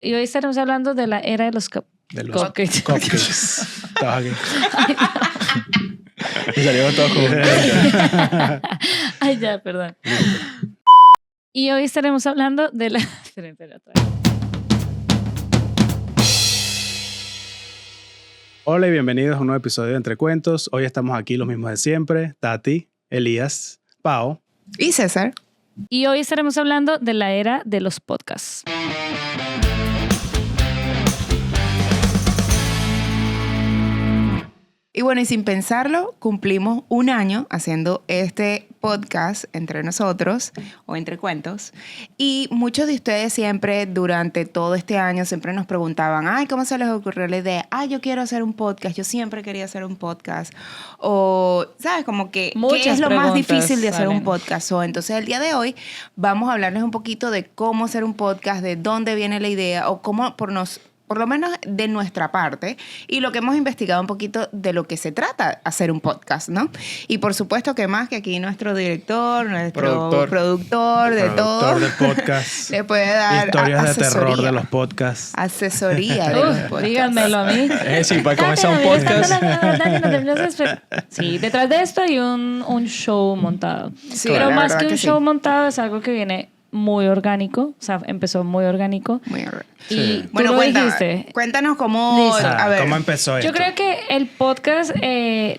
Y hoy estaremos hablando de la era de los cupcakes. Cupcakes. Estaba aquí. Y salimos todos como... Ay, ya, perdón. Y hoy estaremos hablando de la... Espera, otra vez. Hola y bienvenidos a un nuevo episodio de Entre Cuentos. Hoy estamos aquí los mismos de siempre. Tati, Elías, Pao. Y César. Y hoy estaremos hablando de la era de los podcasts. Y bueno, y sin pensarlo, cumplimos un año haciendo este podcast entre nosotros o entre cuentos. Y muchos de ustedes siempre, durante todo este año, siempre nos preguntaban, ay, ¿cómo se les ocurrió la idea? Ay, yo quiero hacer un podcast, yo siempre quería hacer un podcast. O, ¿sabes? Como que, ¿qué es lo más difícil de hacer un podcast? O, entonces, el día de hoy vamos a hablarles un poquito de cómo hacer un podcast, de dónde viene la idea o cómo por lo menos de nuestra parte, y lo que hemos investigado un poquito de lo que se trata hacer un podcast, ¿no? Y por supuesto que más que aquí nuestro director, nuestro productor de todo. Productor de podcast. Le puede dar historias de asesoría. terror de los podcasts. Asesoría de los podcasts. Díganmelo a mí. Sí, para comenzar un podcast. Sí, detrás de esto hay un show montado. Sí, pero la más verdad que un que show sí. montado es algo que viene muy orgánico. O sea, empezó muy orgánico. Muy bien. Y Sí. tú Bueno, lo dijiste. cuéntanos cómo... Listo. A ver. ¿Cómo empezó esto? Yo creo que el podcast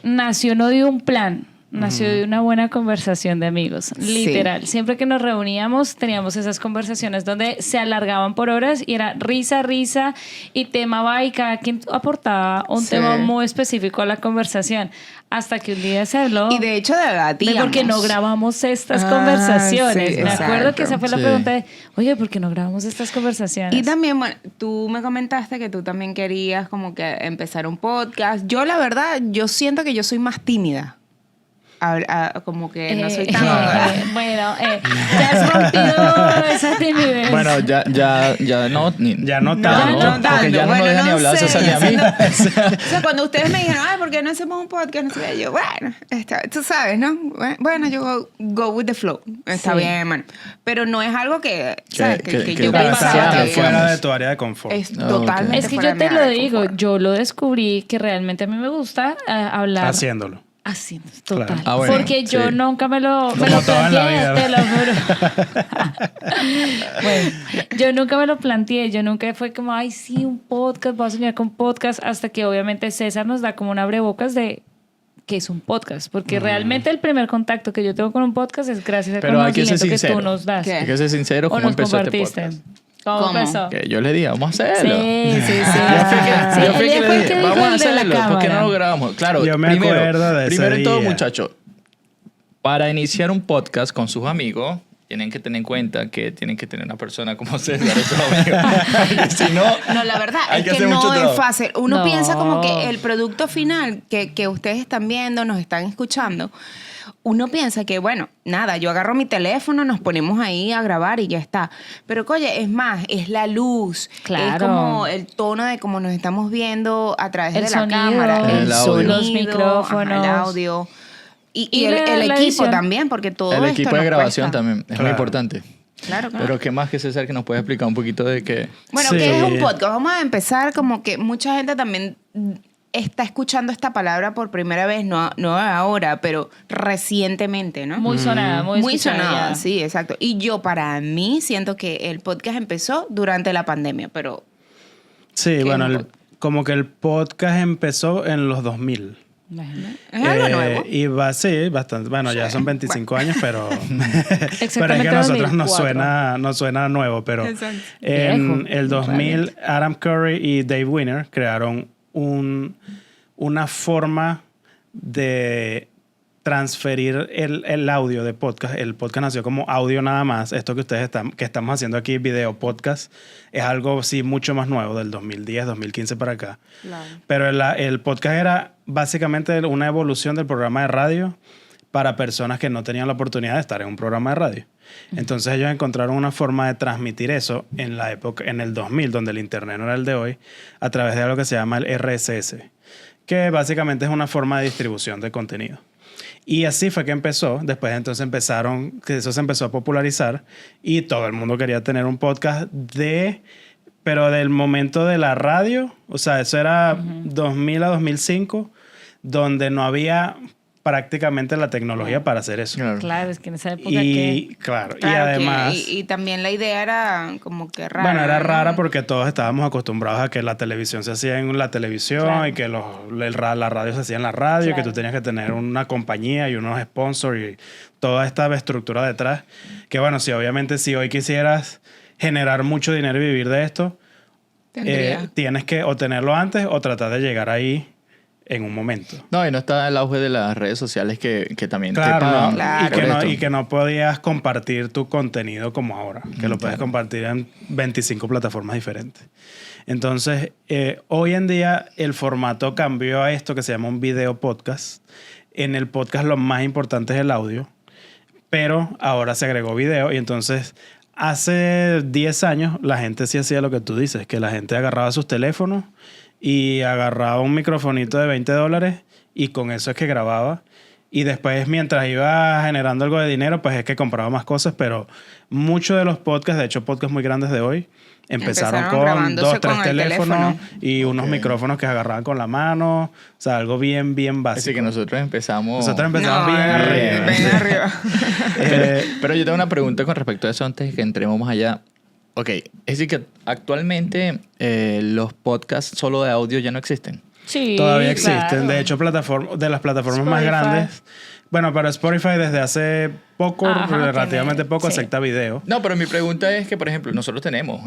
nació no de un plan, nació de una buena conversación de amigos, literal. Siempre que nos reuníamos teníamos esas conversaciones donde se alargaban por horas y era risa, y tema va y cada quien aportaba un tema muy específico a la conversación. Hasta que un día se habló Y de hecho debatíamos. de por qué no grabamos estas conversaciones. sí, Me acuerdo que exacto. esa fue la Sí. pregunta de, oye, ¿por qué no grabamos estas conversaciones? Y también, bueno, tú me comentaste que tú también querías como que empezar un podcast. Yo, la verdad, yo siento que yo soy más tímida. Como que no soy tan... Bueno, ya has rompido esa timidez. Bueno, ya no. Ya no Ya tanto. no, porque ya no Bueno, nos deja ni no hablar sé. César ni a mí. O sea, cuando ustedes me dijeron, ay, ¿por qué no hacemos un podcast? No sé qué, yo, bueno, tú sabes, ¿no? Bueno, yo go with the flow. Está Sí. bien, man. Pero no es algo que, ¿sabes? Que Que yo para Está desearlo, pensaba fuera digamos. de tu área de confort. es No, totalmente Es que fuera yo de te mi lo área de digo, confort. yo lo descubrí que realmente a mí me gusta hablar Haciéndolo. así, total. Claro. Ah, bueno, porque yo sí. nunca me lo Como todo en la planteé, vida. te lo juro. Bueno, yo nunca me lo planteé, yo nunca fue como, ay, sí, un podcast, voy a soñar con podcast, hasta que obviamente César nos da como un abrebocas de qué es un podcast, porque realmente el primer contacto que yo tengo con un podcast es gracias al Pero hay que ser conocimiento que sincero. tú nos das. ¿Qué? Hay que ser sincero, O ¿cómo nos empezó este compartiste. podcast? ¿Cómo ¿Cómo? empezó? Que yo le dije, vamos a hacerlo. Sí. Yo fui Sí, que él le fue el dije, que dijo vamos a el de la hacerlo, ¿por qué no cámara. lo grabamos? Claro, Yo me acuerdo de ese primero en todo, día. muchachos, para iniciar un podcast con sus amigos, tienen que tener en cuenta que tienen que tener una persona como César, sus amigos. Si no, No, la verdad hay es que que hacer mucho no es trabajo. fácil. Uno No. piensa como que el producto final que ustedes están viendo, nos están escuchando, uno piensa que, bueno, nada, yo agarro mi teléfono, nos ponemos ahí a grabar y ya está. Pero, oye, es más, es la luz, Claro. es como el tono de cómo nos estamos viendo a través El de la sonido, cámara, el audio. sonido, los micrófonos. el audio. Y Y el la equipo edición. también, porque todo el esto equipo de nos grabación cuesta. también es Claro. muy importante. Claro, claro. Pero qué más que César que nos puede explicar un poquito de que... Bueno, Sí. ¿qué es un podcast? Vamos a empezar como que mucha gente también está escuchando esta palabra por primera vez, no ahora, pero recientemente, ¿no? Muy sonada, muy escuchada sonada, ya. sí, exacto. Y yo para mí siento que el podcast empezó durante la pandemia, pero Sí, ¿Qué bueno, es un como que el podcast empezó en los 2000. Imagínate. es algo nuevo. Y sí, bastante. Bueno, ya son 25 años, pero es que a Exactamente nosotros nos 2004. suena nuevo, pero Exacto. en Viejo, el 2000 realmente. Adam Curry y Dave Winner crearon una forma de transferir el audio de podcast. El podcast nació como audio nada más. Esto que que estamos haciendo aquí, video podcast, es algo sí mucho más nuevo, del 2010, 2015 para acá. Claro. Pero el podcast era básicamente una evolución del programa de radio para personas que no tenían la oportunidad de estar en un programa de radio. Entonces ellos encontraron una forma de transmitir eso en la época, en el 2000, donde el internet no era el de hoy, a través de algo que se llama el RSS, que básicamente es una forma de distribución de contenido. Y así fue que empezó. Después entonces que eso se empezó a popularizar y todo el mundo quería tener un podcast de pero del momento de la radio, o sea, eso era 2000 a 2005, donde no había prácticamente la tecnología para hacer eso. Claro, es que en esa época Y claro, y Claro que- además... y también la idea era como que rara. Bueno, era ¿no? rara porque todos estábamos acostumbrados a que la televisión se hacía en la televisión Claro. y que la radio se hacía en la radio, y que Claro. tú tenías que tener una compañía y unos sponsors y toda esta estructura detrás. Que bueno, si obviamente si hoy quisieras generar mucho dinero y vivir de esto, Tendría. tienes que o tenerlo antes o tratar de llegar ahí en un momento. No, y no está el auge de las redes sociales que también te Claro, pagan ¿no? Claro. Y, que no, por y esto. que no podías compartir tu contenido como ahora, que lo puedes compartir en 25 plataformas diferentes. Entonces, hoy en día el formato cambió a esto que se llama un video podcast. En el podcast lo más importante es el audio, pero ahora se agregó video y entonces hace 10 años la gente sí hacía lo que tú dices, que la gente agarraba sus teléfonos y agarraba un microfonito de $20 y con eso es que grababa. Y después, mientras iba generando algo de dinero, pues es que compraba más cosas, pero muchos de los podcasts, de hecho podcasts muy grandes de hoy, empezaron con grabándose 2, 3 con el teléfonos teléfono. y unos micrófonos que agarraban con la mano. O sea, algo bien, bien básico. Así que nosotros empezamos... Nosotros empezamos No, bien arriba. bien arriba. Pero yo tengo una pregunta con respecto a eso antes de que entremos más allá. Ok, es decir que actualmente los podcasts solo de audio ya no existen. Sí, Todavía existen. claro. De hecho, de las plataformas más Spotify. grandes. Bueno, pero Spotify desde hace poco, Ajá, relativamente tiene- poco, sí. acepta video. No, pero mi pregunta es que, por ejemplo, nosotros tenemos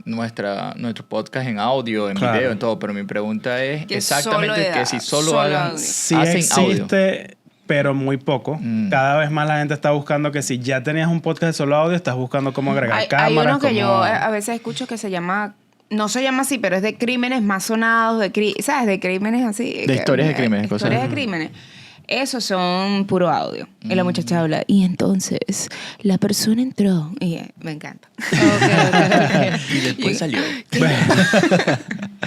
nuestro podcast en audio, en Claro. video, en todo, pero mi pregunta es Que solo exactamente de- que si solo solo hagan, audio. Sí hacen audio. existe, pero muy poco. Mm. Cada vez más la gente está buscando que si ya tenías un podcast de solo audio, estás buscando cómo agregar Hay cámaras. uno que yo cómo- a veces escucho que se llama, no se llama así, pero es de crímenes más sonados, ¿sabes? De crímenes así. De historias de crímenes, cosas Historias de así. crímenes. Esos son puro audio. Y la muchacha habla, y entonces la persona entró. Y me encanta. Y después salió.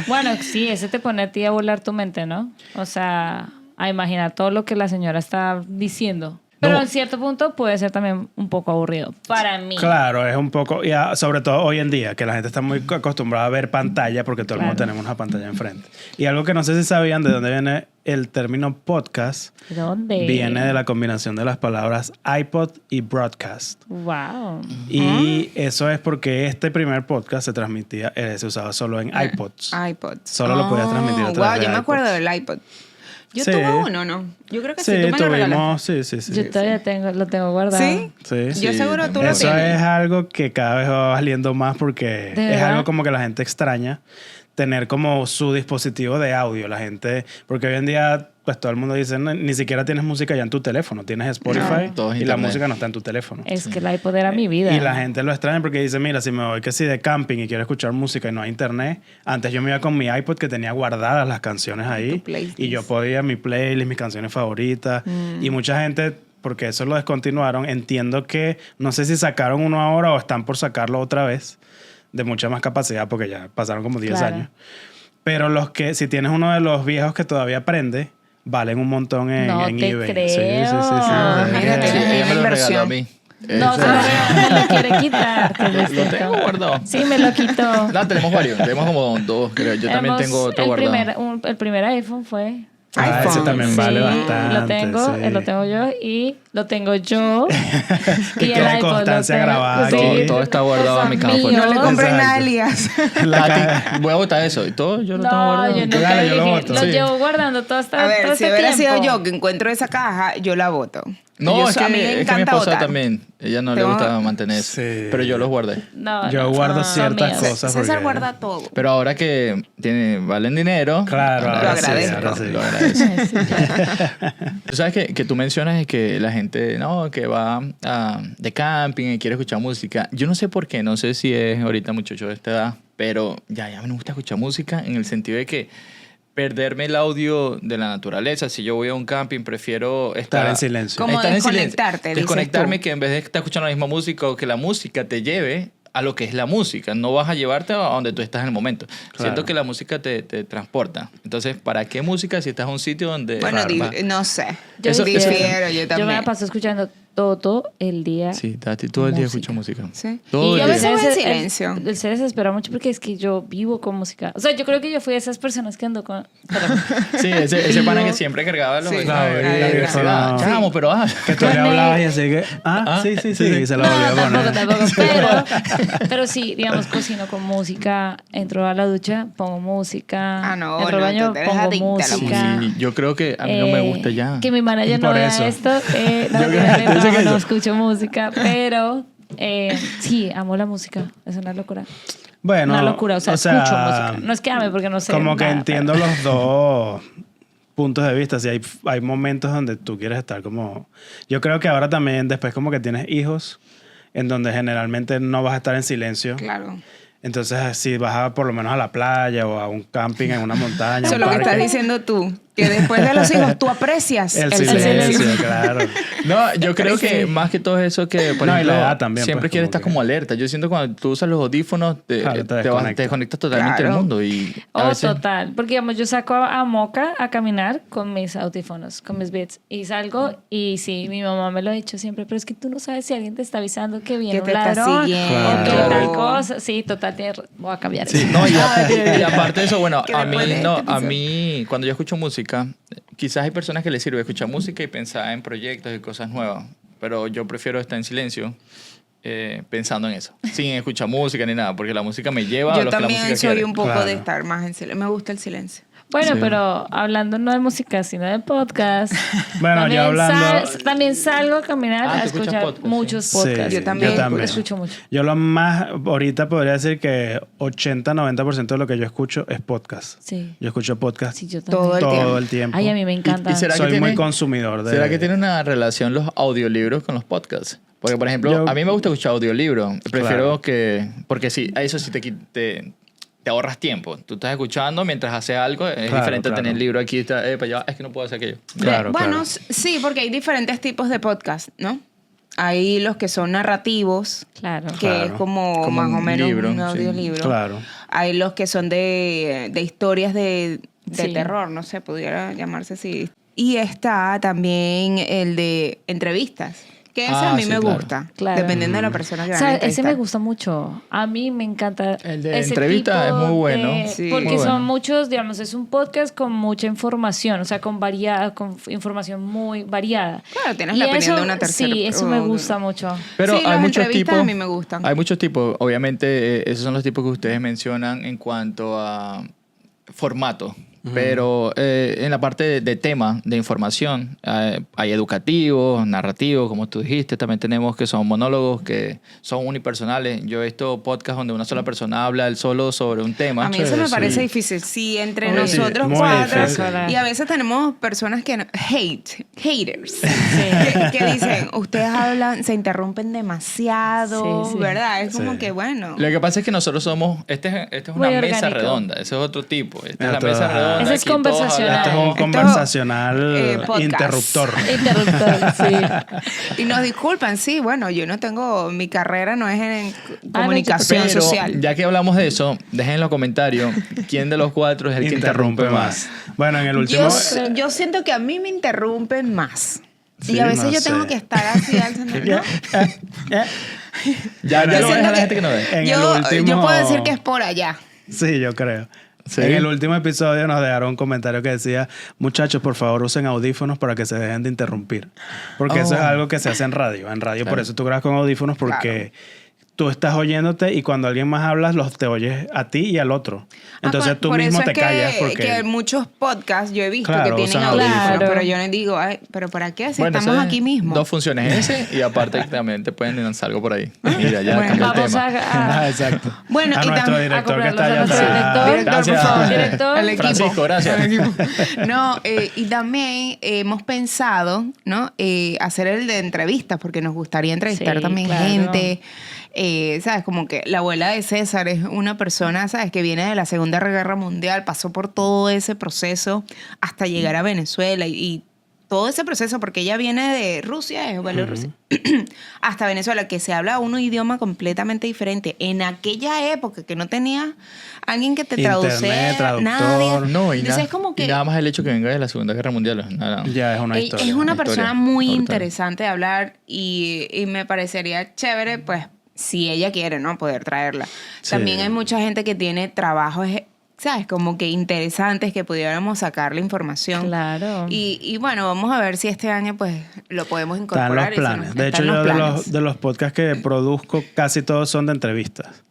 Bueno, sí, ese te pone a ti a volar tu mente, ¿no? O sea, a imaginar todo lo que la señora está diciendo. Pero No. en cierto punto puede ser también un poco aburrido. Para mí. Claro, es un poco, sobre todo hoy en día, que la gente está muy acostumbrada a ver pantalla porque todo el mundo Claro. tenemos una pantalla enfrente. Y algo que no sé si sabían de dónde viene el término podcast, ¿Dónde? viene de la combinación de las palabras iPod y broadcast. Wow. Y eso es porque este primer podcast se usaba solo en iPods. iPod. Solo lo podías transmitir a través Wow, de yo me acuerdo iPods. del iPod. Yo Sí. tuve uno, ¿no? Yo creo que sí, Sí, tú me lo regalaste. tuvimos, sí. Yo todavía lo tengo guardado. ¿Sí? Sí. Yo Sí, seguro tú lo Eso tienes. es algo que cada vez va valiendo más porque ¿De es verdad? algo como que la gente extraña tener como su dispositivo de audio. La gente, porque hoy en día pues todo el mundo dice, "No, ni siquiera tienes música ya en tu teléfono, tienes Spotify No. Todo es y la internet. música no está en tu teléfono." Es que el iPod era mi vida. Y la gente lo extraña porque dice, mira, si me voy que si de camping y quiero escuchar música y no hay internet, antes yo me iba con mi iPod que tenía guardadas las canciones ahí Tu playlist. y yo podía mi playlist, mis canciones favoritas y mucha gente, porque eso lo descontinuaron, entiendo que no sé si sacaron uno ahora o están por sacarlo otra vez de mucha más capacidad porque ya pasaron como 10 Claro. años. Pero los que, si tienes uno de los viejos que todavía prende, valen un montón en, No en te eBay. creo. Sí. Ah, mira, Sí, tienes ella me lo una regaló a inversión. mí. No, me lo quiere quitar. que es Lo distinto. tengo guardado. Sí, me lo quitó. No, tenemos varios. Tenemos como 2, creo. Yo también Hemos- tengo otro el guardado. el primer iPhone fue. Ah, ese iPhone. también vale bastante. Lo tengo, sí. lo tengo yo y lo tengo yo. Que quede constancia grabada sí, aquí. Todo está guardado en mi cosas campo. No le mías. compré nada a Exacto. Elías. La A ca- ti, voy a botar eso. Y todo yo lo tengo No, guardado. yo nunca Dale, yo lo dije, boto. lo Sí. llevo guardando todo A ver, todo si este hubiera sido tiempo. yo que encuentro esa caja, yo la boto. No, Yo- es que, a mí me es que mi encanta esposa botar. también. Ella no le Tengo- gusta mantener eso. Sí. Pero yo los guardé. No, Yo no, guardo son ciertas míos. cosas. César porque- guarda todo. Pero ahora que valen dinero. Claro, Lo ahora sí, agradezco. ahora sí. Lo agradezco. Tú sabes que tú mencionas que la gente no que va de camping y quiere escuchar música. Yo no sé por qué, no sé si es ahorita muchacho de esta edad, pero ya me gusta escuchar música en el sentido de que perderme el audio de la naturaleza. Si yo voy a un camping, prefiero Estar en silencio. Como estar en silencio. desconectarte, dices Desconectarme, tú. que en vez de estar escuchando la misma música o que la música te lleve a lo que es la música. No vas a llevarte a donde tú estás en el momento. Siento que la música te transporta. Entonces, ¿para qué música si estás en un sito donde... Bueno, va- no sé. Yo Eso- difiero, yo Yo me también. la paso escuchando todo el día. Sí, Tati todo el día música. escucha música. Sí. Todo Y el a día. veces voy en Él silencio. se desespera mucho porque es que yo vivo con música. O sea, yo creo que yo fui de esas personas que ando con... Perdón. Sí, ese pana que siempre cargaba los Sí, en claro, la y- universidad. sí. Chamo, pero Que tú le hablabas y así que... sí, y se lo volvió a poner. Tampoco. Pero sí, digamos, cocino con música, entro a la ducha, pongo música. Ah, no, entro al no, baño, tú eres pongo adicta a la música. Sí, yo creo que a mí no me gusta ya. Que mi manager no Por vea eso. esto. No, Yo mentira, creo que no eso. escucho música, pero sí, amo la música. Es una locura. Bueno, Una locura, o sea, escucho música. No es que ame porque no sé. Como que nada, entiendo los dos puntos de vista. Si hay momentos donde tú quieres estar como... Yo creo que ahora también, después como que tienes hijos, en donde generalmente no vas a estar en silencio. Claro. Entonces, si vas por lo menos a la playa o a un camping en una montaña, Eso un es lo que parque, estás diciendo tú. Que después de los hijos tú aprecias el silencio. silencio, claro. No, yo creo que más que todo eso que, por No, y ejemplo, la edad también, siempre pues, quieres como estar que- como alerta. Yo siento cuando tú usas los audífonos, Claro, te desconectas. te desconectas totalmente Claro. del mundo. Y a veces- Total. Porque, digamos, yo saco a Moca a caminar con mis audífonos, con mis beats. Y salgo y sí, mi mamá me lo ha dicho siempre, pero es que tú no sabes si alguien te está avisando que viene Que un te está ladrón siguiendo. o que Claro. tal cosa. Sí, total, voy a cambiar Sí, eso. no, y aparte de eso, bueno, Que a mí, después de no, este a episodio. mí, cuando yo escucho música, quizás hay personas que les sirve escuchar música y pensar en proyectos y cosas nuevas, pero yo prefiero estar en silencio pensando en eso, sin escuchar música ni nada, porque la música me lleva a Yo lo que la también música soy quiere. un poco Claro. de estar más en silencio. Me gusta el silencio. Bueno, Sí. pero hablando no de música, sino de podcast. Bueno, también yo hablando... también salgo a caminar Ah, a ¿tú escuchas escuchar podcast? muchos Sí, podcasts. Yo también. Escucho mucho. Yo lo más, ahorita podría decir que 80-90% de lo que yo escucho es podcast. Sí. Yo escucho podcast Sí, yo también. Todo el todo tiempo. el tiempo. Ay, a mí me encanta. ¿Y será que Soy tiene- muy consumidor de... ¿Será que tiene una relación los audiolibros con los podcasts? Porque, por ejemplo, Yo- a mí me gusta escuchar audiolibros. Prefiero Claro. que... Porque sí, a eso sí te ahorras tiempo. Tú estás escuchando mientras haces algo. Es Claro, diferente claro. tener el libro aquí. Para allá. Es que no puedo hacer aquello. Claro, Bueno, claro. sí, porque hay diferentes tipos de podcast, ¿no? Hay los que son narrativos, Claro. que Claro. es como Como más o un menos libro, un sí. audiolibro. Claro. Hay los que son de historias de Sí. terror, no sé, pudiera llamarse así. Y está también el de entrevistas, que ese a mí sí, me claro. gusta, Claro. dependiendo de la persona que O va a sea, ese entrevistar. me gusta mucho. A mí me encanta. El de ese entrevista tipo es muy bueno. Sí. Porque Muy bueno. son muchos, digamos, es un podcast con mucha información, o sea, con información muy variada. Claro, tienes Y la opinión eso, de una tercera. Sí, eso me gusta mucho. Pero Sí, hay las muchos entrevistas tipos. a mí me gustan. Hay muchos tipos. Obviamente, esos son los tipos que ustedes mencionan en cuanto a formato. Pero en la parte de tema, de información, hay educativos, narrativos, como tú dijiste. También tenemos que son monólogos que son unipersonales. Yo he visto podcasts donde una sola persona habla él solo sobre un tema. A mí eso me Sí. parece difícil. Sí, entre Oye, nosotros muy cuatro. difícil. Y a veces tenemos personas que haters. Que dicen, ustedes hablan, se interrumpen demasiado, Sí, sí. ¿verdad? Es como Sí. que bueno. Lo que pasa es que nosotros somos... Esta es una Muy mesa orgánico. redonda. Ese es otro tipo. Esta es la Otro, mesa ajá. redonda. Ese es aquí todos conversacional. Esto es hablamos. un conversacional podcast. interruptor. Interruptor, sí. Y nos disculpan, sí, bueno, yo no tengo, mi carrera no es en no, comunicación Pero, social. ya que hablamos de eso, dejen en los comentarios quién de los cuatro es el que interrumpe más. Bueno, en el último... Yo siento que a mí me interrumpen más. Sí, y a veces no yo sé. tengo que estar así alzando. ¿no? Ya Bueno, lo Yo ven a siento la gente que no ve. En el yo último- puedo decir que es por allá. Sí, yo creo. Sí. En el último episodio nos dejaron un comentario que decía, muchachos, por favor usen audífonos para que se dejen de interrumpir. Porque eso es Oh. algo que se hace en radio. En radio, por Claro. eso tú grabas con audífonos porque tú estás oyéndote y cuando alguien más hablas, te oyes a ti y al otro. Entonces tú por mismo eso te es que, callas porque... que muchos podcasts yo he visto Claro, que tienen usan audífonos, audífonos. pero yo les digo, ay, ¿pero para qué? Si Bueno, estamos eso es aquí mismo. Dos funciones, ese y aparte también te pueden lanzar algo por ahí. Mira, ya Bueno, cambió el Vamos tema. Ah, exacto. Bueno, a y nuestro tam- director que a está allá nuestro atrás. director. Gracias. por favor. Director. El equipo. Francisco, gracias. El equipo. No, y también hemos pensado, ¿no? Hacer el de entrevistas, porque nos gustaría entrevistar Sí, también claro. gente. ¿Sabes? Como que la abuela de César es una persona, ¿sabes? Que viene de la Segunda Guerra Mundial, pasó por todo ese proceso hasta llegar a Venezuela y todo ese proceso, porque ella viene de Rusia, es Bielorrusia, hasta Venezuela, que se habla un idioma completamente diferente. En aquella época que no tenía alguien que te traduciera, traductor. nadie. No, y Entonces nada, es como que y nada más el hecho que venga de la Segunda Guerra Mundial. Nada. Ya es una historia. es una historia persona muy brutal. interesante de hablar y me parecería chévere, pues, si ella quiere, ¿no? Poder traerla. Sí. También hay mucha gente que tiene trabajos, ¿sabes? Como que interesantes que pudiéramos sacarle información. Claro. Y bueno, vamos a ver si este año, pues, lo podemos Están incorporar. los y si no, planes. De están hecho, los yo planes. de los podcasts que produzco, casi todos son de entrevistas.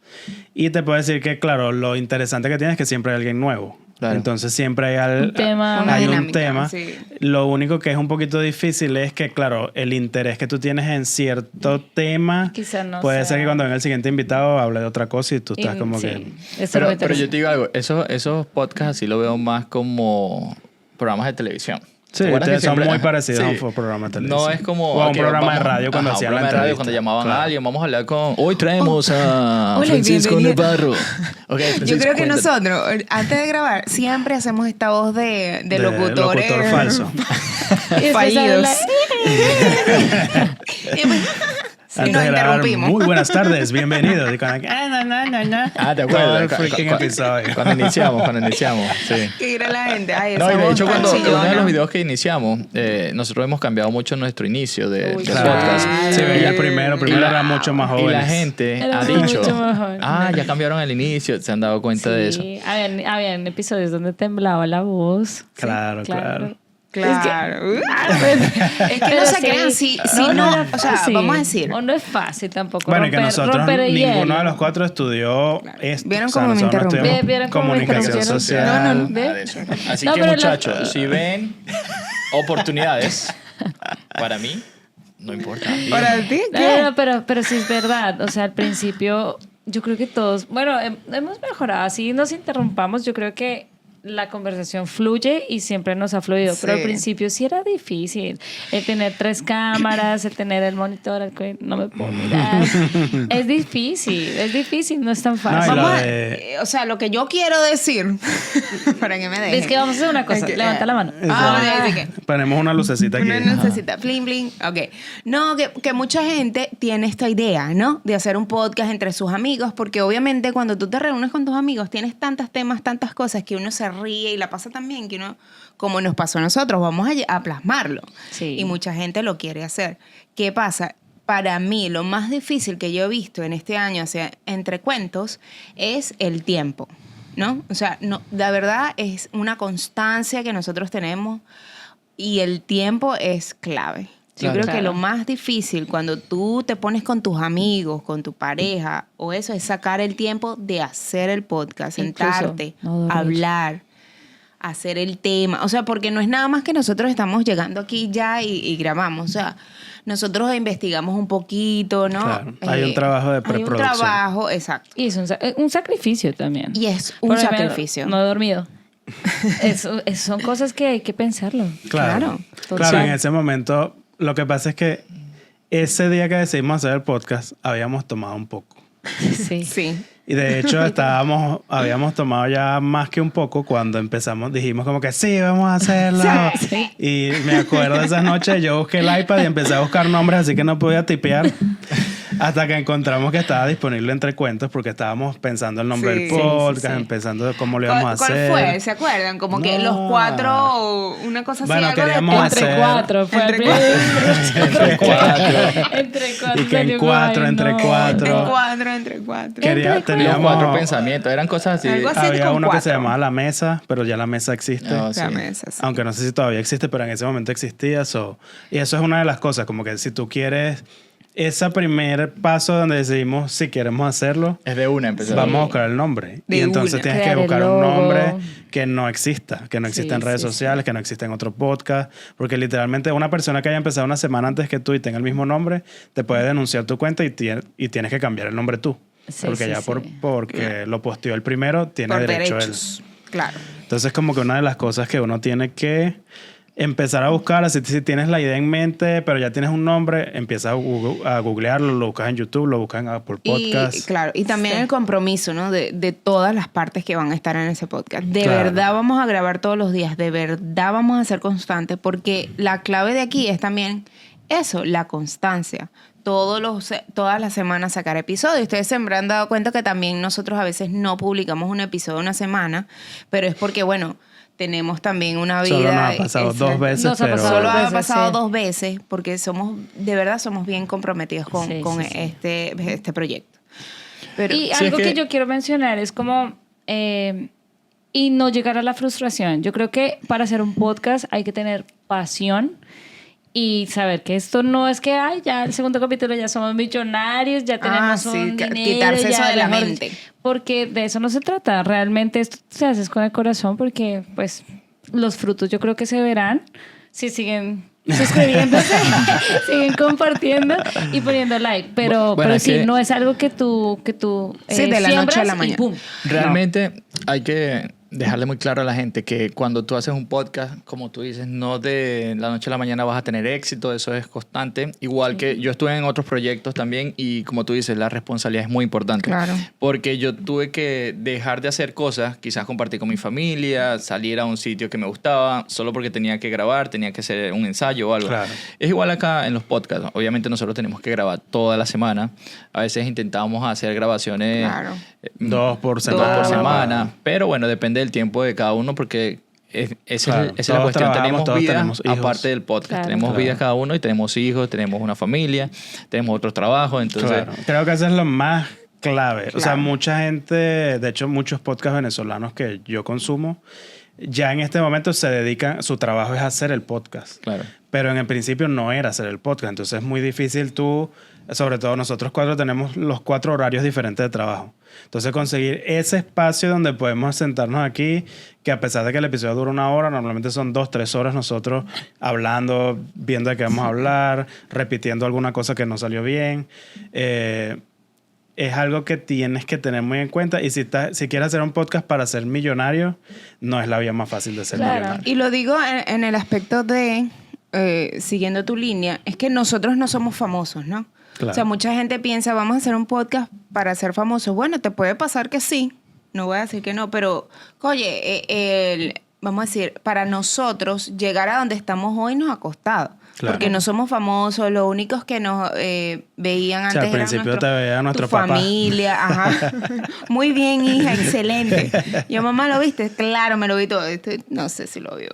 Y te puedo decir que, claro, lo interesante que tiene es que siempre hay alguien nuevo. Claro. Entonces siempre hay, Un tema. Una hay un dinámica, tema. sí. Lo único que es un poquito difícil es que, claro, el interés que tú tienes en cierto tema Quizá no puede sea- ser que cuando venga el siguiente invitado hable de otra cosa y tú estás como sí, que... eso es Pero, muy pero yo interesante. te digo algo, esos podcasts así lo veo más como programas de televisión. Sí, ¿Te acuerdas que son siempre- muy parecidos a Sí. un programa de televisión. No es como... O a un ok, programa de vamos- radio cuando ajá, hacían un la programa de radio entrevista. cuando llamaban Claro. a alguien. Vamos a hablar con... Hoy traemos a Hola y Francisco bienvenido. Navarro. Okay, Yo Francisco, creo que cuéntanos. nosotros, antes de grabar, siempre hacemos esta voz de locutores. locutor falso. Y después fallidos. habla- Y pues, sí, Antes nos de grabar, interrumpimos. muy buenas tardes, bienvenidos. Y cuando, Ah, ¿te Todo acuerdas? el freaking episodio. Cuando iniciamos, sí. Que era la gente. Ay, No, esa y de voz hecho, tan cuando uno de chillona. los videos que iniciamos, nosotros hemos cambiado mucho nuestro inicio de Uy, del claro. podcast. Sí, veía el primero Y la- era mucho más joven. Y la gente Era ha dicho, mucho más joven. ya cambiaron el inicio, se han dado cuenta de eso. Sí, habían episodios donde temblaba la voz. Claro, claro. Claro. Es que no Pero se sí. crean, si no, era o sea, fácil. vamos a decir. O no es fácil tampoco Bueno, y que nosotros, romper el ninguno hielo. de los cuatro estudió esto. ¿Vieron O sea, cómo me nosotros no interrumpí? estudiamos ¿Vieron cómo me comunicación interrumpieron? social. No, no, Nada de eso. Así No, que pero la- muchachos, si ven oportunidades, para mí, no importa. Para ti, No, ¿qué? no, pero sí es verdad. O sea, al principio, yo creo que todos, bueno, hemos mejorado. Así nos interrumpamos, yo creo que la conversación fluye y siempre nos ha fluido. Pero al Sí. principio sí era difícil. El tener 3 cámaras, el tener el monitor, el que no me puedo mirar. es difícil, no es tan No, fácil. y lo Vamos a- de- o sea, lo que yo quiero decir, para que me dejen. Es que vamos a hacer una cosa, Es que- levanta la mano. Así que- Ponemos una lucecita aquí. Uno necesita bling bling. Ok. No, que mucha gente tiene esta idea, ¿no? De hacer un podcast entre sus amigos, porque obviamente cuando tú te reúnes con tus amigos tienes tantos temas, tantas cosas que uno se ríe y la pasa tan bien que uno, como nos pasó a nosotros, vamos a plasmarlo. Sí. Y mucha gente lo quiere hacer. ¿Qué pasa? Para mí, lo más difícil que yo he visto en este año, o sea, entre cuentos, es el tiempo, ¿no? O sea, no, la verdad es una constancia que nosotros tenemos y el tiempo es clave. Yo Claro. creo que Claro. lo más difícil cuando tú te pones con tus amigos, con tu pareja, o eso, es sacar el tiempo de hacer el podcast, Incluso sentarte, no dormir. hablar, hacer el tema. O sea, porque no es nada más que nosotros estamos llegando aquí ya y grabamos. O sea, nosotros investigamos un poquito, ¿no? Claro. Hay un trabajo de Hay un preproducción. trabajo, exacto. Y es un sacrificio también. Y es un Por ejemplo, sacrificio. No he dormido. Son cosas que hay que pensarlo. Claro. Claro. Claro, en ese momento, lo que pasa es que ese día que decidimos hacer el podcast, habíamos tomado un poco. Sí. Sí. Y de hecho habíamos tomado ya más que un poco cuando empezamos, dijimos como que sí, vamos a hacerlo. Sí. Y me acuerdo de esas noches, yo busqué el iPad y empecé a buscar nombres, así que no podía tipear. Hasta que encontramos que estaba disponible entre cuentos porque estábamos pensando el nombre Sí, del sí, podcast, sí. pensando de cómo lo íbamos a ¿Cuál hacer. fue? ¿Se acuerdan? Como que No. los 4, una cosa así. Bueno, algo de queríamos cuatro. Entre hacer- 4 fue Entre el primer- Entre cuatro. Entre 4. Y que en cuatro, entre cuatro. Entre cuatro. Teníamos 4 pensamientos, eran cosas así. Algo así. Había con uno que se 4. llamaba La Mesa, pero ya La Mesa existe. No, sí. La mesa, sí. Aunque no sé si todavía existe, pero en ese momento existía. Y eso es una de las cosas, como que si tú quieres ese primer paso donde decidimos si queremos hacerlo, Es de una empezar. vamos a buscar el nombre. De y entonces una. tienes que Crear el buscar un logo. nombre que no exista Sí, en redes sí, sociales, que no exista en otro podcast, porque literalmente una persona que haya empezado una semana antes que tú y tenga el mismo nombre, te puede denunciar tu cuenta y tienes que cambiar el nombre tú. Sí, porque sí, ya sí. porque lo posteó el primero, tiene Por derecho él. derechos. Claro. Entonces, como que una de las cosas que uno tiene que empezar a buscar, si tienes la idea en mente, pero ya tienes un nombre, empiezas a googlearlo, lo buscas en YouTube, lo buscas en Apple Podcasts. Y claro, y también el compromiso, ¿no? De todas las partes que van a estar en ese podcast. De verdad vamos a grabar todos los días, de verdad vamos a ser constantes, porque la clave de aquí es también eso, la constancia. Todas las semanas sacar episodios. Ustedes se habrán dado cuenta que también nosotros a veces no publicamos un episodio una semana, pero es porque, bueno, tenemos también una vida. Solo nos ha pasado 2 veces. Solo ha pasado 2 veces porque de verdad somos bien comprometidos con este proyecto. Pero, y algo que yo quiero mencionar es como... y no llegar a la frustración. Yo creo que para hacer un podcast hay que tener pasión y saber que esto no es que ya el segundo capítulo ya somos millonarios, ya tenemos un dinero. Quitarse eso de la mente. Porque de eso no se trata. Realmente esto se hace con el corazón porque pues los frutos yo creo que se verán si siguen suscribiéndose, siguen compartiendo y poniendo like. Pero sí, no es algo que tú de la noche a la mañana. ¡Pum! Realmente hay que dejarle muy claro a la gente que cuando tú haces un podcast, como tú dices, no de la noche a la mañana vas a tener éxito, eso es constante. Igual que yo estuve en otros proyectos también y como tú dices, la responsabilidad es muy importante. Claro. Porque yo tuve que dejar de hacer cosas, quizás compartir con mi familia, salir a un sitio que me gustaba, solo porque tenía que grabar, tenía que hacer un ensayo o algo. Claro. Es igual acá en los podcasts. Obviamente nosotros tenemos que grabar toda la semana. A veces intentábamos hacer grabaciones 2 por semana. 2 por semana. Pero bueno, depende del tiempo de cada uno porque esa es la cuestión. Tenemos vida aparte del podcast. Tenemos vida cada uno y tenemos hijos, tenemos una familia, tenemos otros trabajos. Entonces, creo que eso es lo más clave. O sea, mucha gente, de hecho, muchos podcasts venezolanos que yo consumo, ya en este momento se dedican, su trabajo es hacer el podcast. Claro. Pero en el principio no era hacer el podcast. Entonces es muy difícil sobre todo nosotros 4 tenemos los 4 horarios diferentes de trabajo. Entonces conseguir ese espacio donde podemos sentarnos aquí, que a pesar de que el episodio dura 1 hora, normalmente son 2, 3 horas nosotros hablando, viendo de qué vamos a hablar, repitiendo alguna cosa que no salió bien. Es algo que tienes que tener muy en cuenta. Y si quieres hacer un podcast para ser millonario, no es la vía más fácil de ser millonario. Y lo digo en el aspecto de, siguiendo tu línea, es que nosotros no somos famosos, ¿no? Claro. O sea, mucha gente piensa, vamos a hacer un podcast para ser famosos. Bueno, te puede pasar que sí, no voy a decir que no, pero, oye, vamos a decir, para nosotros llegar a donde estamos hoy nos ha costado. Claro. Porque no somos famosos, los únicos que nos veían antes al principio te veía nuestro papá. Familia, ajá. Muy bien, hija, excelente. Yo, mamá, ¿lo viste? Claro, me lo vi todo. No sé si lo vio.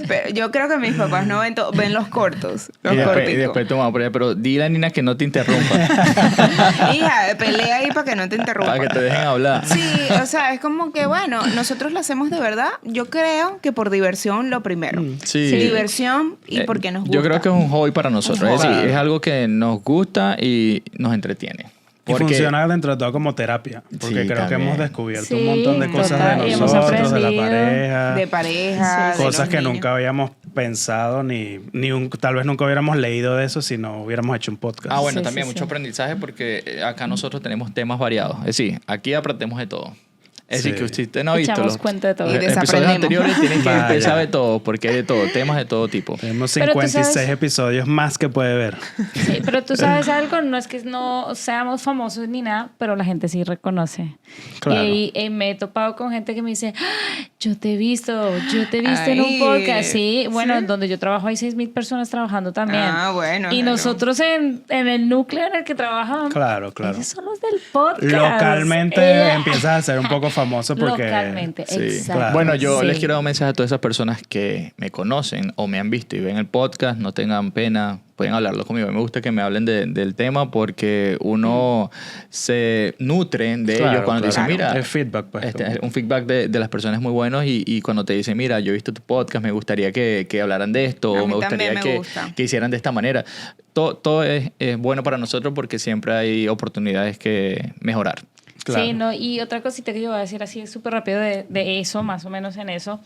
Pero yo creo que mis papás no ven todo, ven los cortos. Y después tu mamá, pero dile a Nina que no te interrumpa. Hija, pelea ahí para que no te interrumpa. Para que te dejen hablar. Sí, o sea, es como que, bueno, nosotros lo hacemos de verdad. Yo creo que por diversión lo primero. Sí. Diversión y porque nos gusta. Yo creo que es un hobby para nosotros. Es decir, es algo que nos gusta y nos entretiene. Porque, y funciona dentro de todo como terapia. Porque creo que hemos descubierto un montón de cosas de nosotros, de la pareja. De pareja. Cosas que nunca habíamos pensado tal vez nunca hubiéramos leído de eso si no hubiéramos hecho un podcast. Bueno, también mucho aprendizaje porque acá nosotros tenemos temas variados. Es decir, aquí aprendemos de todo. Es decir, que usted no ha visto los episodios anteriores, tienen que empezar de todo, porque hay de todo, temas de todo tipo. Tenemos 56 episodios más que puede ver. Sí, pero tú sabes algo, no es que no seamos famosos ni nada, pero la gente sí reconoce. Claro. Y me he topado con gente que me dice, yo te he visto en un podcast. Sí, bueno, ¿sí? Donde yo trabajo hay 6,000 personas trabajando también. Bueno. Y nosotros en el núcleo en el que trabajamos, claro. ellos son los del podcast. Localmente empiezas a ser un poco famoso porque... Localmente, sí, exacto. Claro. Bueno, yo les quiero dar un mensaje a todas esas personas que me conocen o me han visto y ven el podcast, no tengan pena, pueden hablarlo conmigo. Me gusta que me hablen del tema porque uno se nutre de ellos cuando dicen, mira... El feedback, pues. Un feedback de las personas muy bueno y cuando te dicen, mira, yo he visto tu podcast, me gustaría que hablaran de esto o me gustaría que hicieran de esta manera. Todo es bueno para nosotros porque siempre hay oportunidades que mejorar. Claro. Sí, no, y otra cosita que yo voy a decir así súper rápido de eso, más o menos en eso.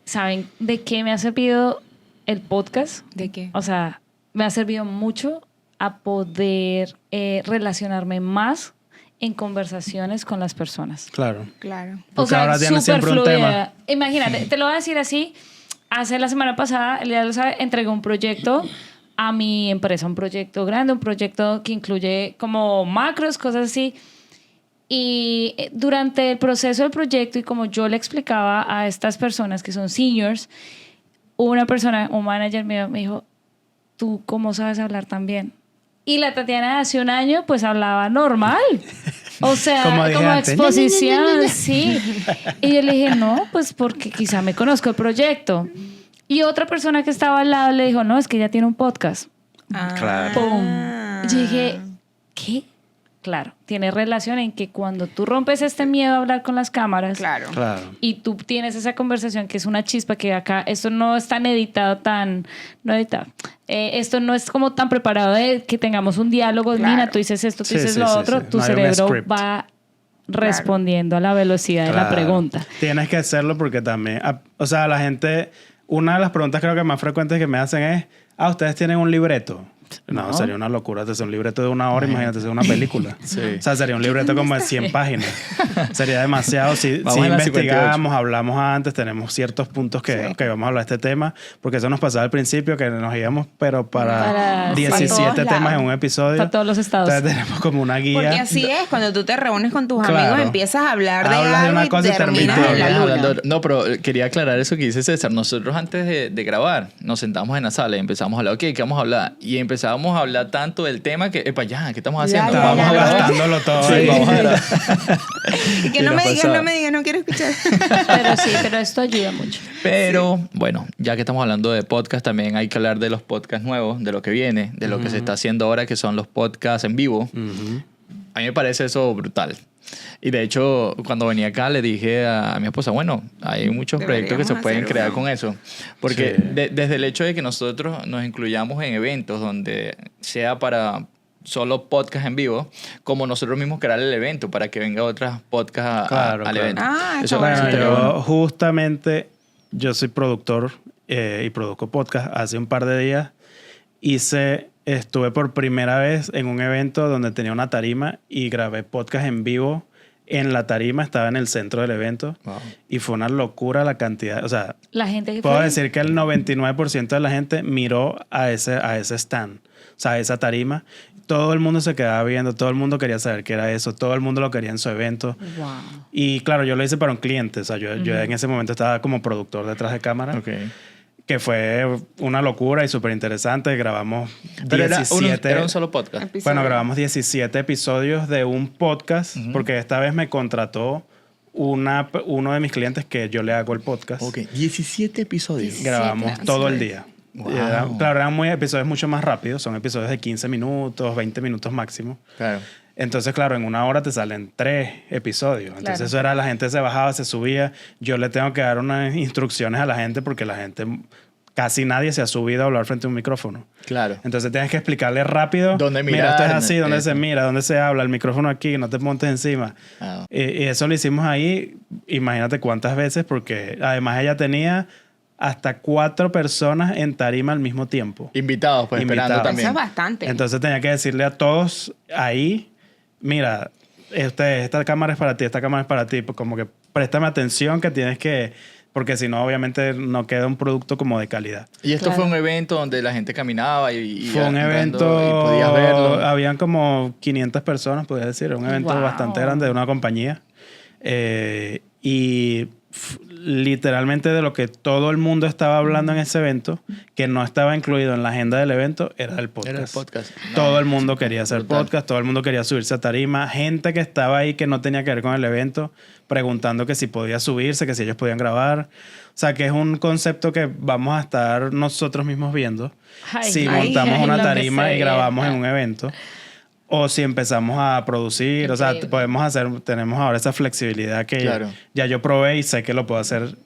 ¿Saben de qué me ha servido el podcast? ¿De qué? O sea, me ha servido mucho a poder relacionarme más en conversaciones con las personas. Claro. Claro. Porque ahora tienes siempre un tema. Imagínate, te lo voy a decir así. hace la semana pasada, el día lo sabe, entregué un proyecto a mi empresa, un proyecto grande, un proyecto que incluye como macros, cosas así. Y durante el proceso del proyecto y como yo le explicaba a estas personas que son seniors, una persona, un manager mío me dijo, ¿tú cómo sabes hablar tan bien? Y la Tatiana de hace un año pues hablaba normal. O sea, como exposición, sí. Y yo le dije, no, pues porque quizá me conozco el proyecto. Y otra persona que estaba al lado le dijo, no, es que ella tiene un podcast. Claro. ¡Pum! Yo dije, ¿qué? Claro, tiene relación en que cuando tú rompes este miedo a hablar con las cámaras Claro. Claro. y tú tienes esa conversación que es una chispa que acá, esto no es tan editado, no editado. Esto no es como tan preparado de que tengamos un diálogo, Claro. mira, tú dices esto, tú Sí, dices sí, lo sí, otro, sí. tu No hay un cerebro script. va respondiendo a la velocidad de la Claro. pregunta. Tienes que hacerlo porque también, o sea, la gente, una de las preguntas creo que más frecuentes que me hacen es, ¿ustedes tienen un libreto? No, sería una locura hacer un libreto de 1 hora, imagínate hacer una película. Sí. O sea, sería un libreto como de 100 páginas. Sería demasiado. Si Vamos en la investigamos, hablamos antes, tenemos ciertos puntos que vamos a hablar de este tema, porque eso nos pasaba al principio, que nos íbamos, pero para Para 17 todos temas lados. en un episodio. Para todos los estados. Entonces tenemos como una guía. Porque así es, cuando tú te reúnes con tus Claro. amigos, empiezas a hablar de Hablas de algo una y cosa y terminas terminas en la Hablando- luna. No, pero quería aclarar eso que dice César. Nosotros antes de grabar nos sentamos en la sala y empezamos a hablar, ok, ¿qué vamos a hablar? Y empezábamos a hablar tanto del tema que, epa, ya, ¿qué estamos haciendo? Ya, Estábamos ya, ya. gastándolo todo. Sí, ahí. vamos a grabar. Y que Y no nos me digas, pasaba. no me digas, no quiero escuchar. Pero sí, pero esto ayuda mucho. Pero bueno, ya que estamos hablando de podcast, también hay que hablar de los podcasts nuevos, de lo que viene, de lo que se está haciendo ahora, que son los podcasts en vivo. Ujú. A mí me parece eso brutal. Y de hecho, cuando venía acá, le dije a mi esposa, bueno, hay muchos proyectos que se Deberíamos pueden hacer crear uno. con eso. Porque Sí. desde el hecho de que nosotros nos incluyamos en eventos donde sea para solo podcast en vivo, como nosotros mismos crear el evento para que venga otras podcasts Claro, al claro. evento. Ah, Eso está bueno. Bueno, estaría yo bueno. justamente, yo soy productor y produzco podcast. Hace un par de días estuve por primera vez en un evento donde tenía una tarima y grabé podcast en vivo en la tarima, estaba en el centro del evento Wow. y fue una locura la cantidad, o sea, La gente que puedo fue... decir que el 99% de la gente miró a ese stand, o sea, a esa tarima. Todo el mundo se quedaba viendo, todo el mundo quería saber qué era eso, todo el mundo lo quería en su evento. Wow. Y claro, yo lo hice para un cliente, o sea, yo en ese momento estaba como productor detrás de cámara, Ok. que fue una locura y súper interesante. Grabamos Pero 17... era un solo podcast. Episodio. Bueno, grabamos 17 episodios de un podcast, porque esta vez me contrató uno de mis clientes que yo le hago el podcast. Ok, 17 episodios. Grabamos Sí, todo sí. el día. Wow. Claro, eran episodios mucho más rápidos, son episodios de 15 minutos, 20 minutos máximo. Claro. Entonces, claro, en 1 hora te salen 3 episodios. Entonces, Claro. eso era, la gente se bajaba, se subía. Yo le tengo que dar unas instrucciones a la gente porque la gente, casi nadie se ha subido a hablar frente a un micrófono. Claro. Entonces, tienes que explicarle rápido. ¿Dónde Mira, esto es mirar? así, dónde Eso. se mira, dónde se habla, el micrófono aquí, no te montes encima. Ah. Y eso lo hicimos ahí, imagínate cuántas veces, porque además ella tenía hasta 4 personas en tarima al mismo tiempo. Invitados, pues Invitados. esperando Eso también. es bastante. Entonces tenía que decirle a todos ahí, mira, esta cámara es para ti, esta cámara es para ti, pues como que préstame atención que tienes que, porque si no obviamente no queda un producto como de calidad. Y esto Claro. fue un evento donde la gente caminaba y Fue un entrando evento, y podías verlo. habían como 500 personas, podría decir, un evento Wow. bastante grande de una compañía. Y literalmente de lo que todo el mundo estaba hablando en ese evento, que no estaba incluido en la agenda del evento, era el podcast. Era el podcast. Todo el mundo quería hacer Brutal. podcast, todo el mundo quería subirse a tarima. Gente que estaba ahí que no tenía que ver con el evento, preguntando que si podía subirse, que si ellos podían grabar. O sea, que es un concepto que vamos a estar nosotros mismos viendo. Ay, si ay, montamos ay, una lo que tarima y sea. grabamos en un evento. O si empezamos a producir. O sea, Increíble. podemos hacer, tenemos ahora esa flexibilidad que Claro. ya yo probé y sé que lo puedo hacer.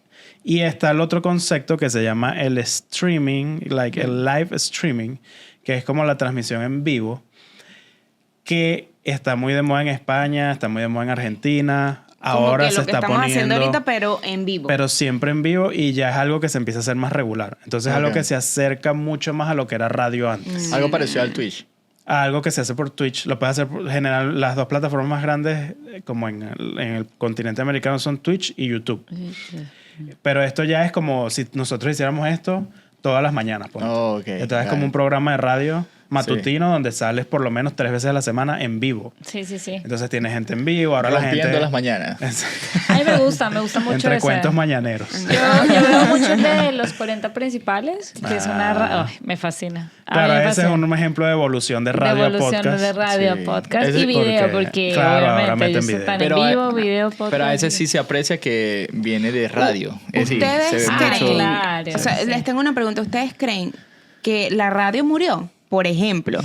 Y está el otro concepto que se llama el streaming, like el live streaming, que es como la transmisión en vivo, que está muy de moda en España, está muy de moda en Argentina. Como Ahora que se lo que está estamos poniendo, haciendo ahorita, pero en vivo. pero siempre en vivo y ya es algo que se empieza a hacer más regular. Entonces es algo Ok. que se acerca mucho más a lo que era radio antes. Algo parecido al Twitch. A algo que se hace por Twitch. Lo puedes hacer por general. Las dos plataformas más grandes, como en el continente americano, son Twitch y YouTube. Pero esto ya es como si nosotros hiciéramos esto todas las mañanas. Ponte. Oh, ok, Entonces es como dale. un programa de radio matutino donde sales por lo menos 3 veces a la semana en vivo. Sí, sí, sí. Entonces tienes gente en vivo, ahora la Rompiendo gente... las mañanas. A mí me gusta mucho Entre esa. cuentos mañaneros. Yo veo mucho el de los 40 principales, que es una... Ay, me fascina. A mí Claro, me ese es fascina. un ejemplo de evolución de radio de a evolución podcast. de radio Sí. a podcast Ese y video, porque, porque claro, ahora obviamente meten ellos video. están Pero en a- vivo, video, podcast. Pero a veces sí se aprecia que viene de radio. Es decir, ¿Ustedes se ve creen? mucho... Claro. O sea, Sí. les tengo una pregunta. ¿Ustedes creen que la radio murió? Por ejemplo,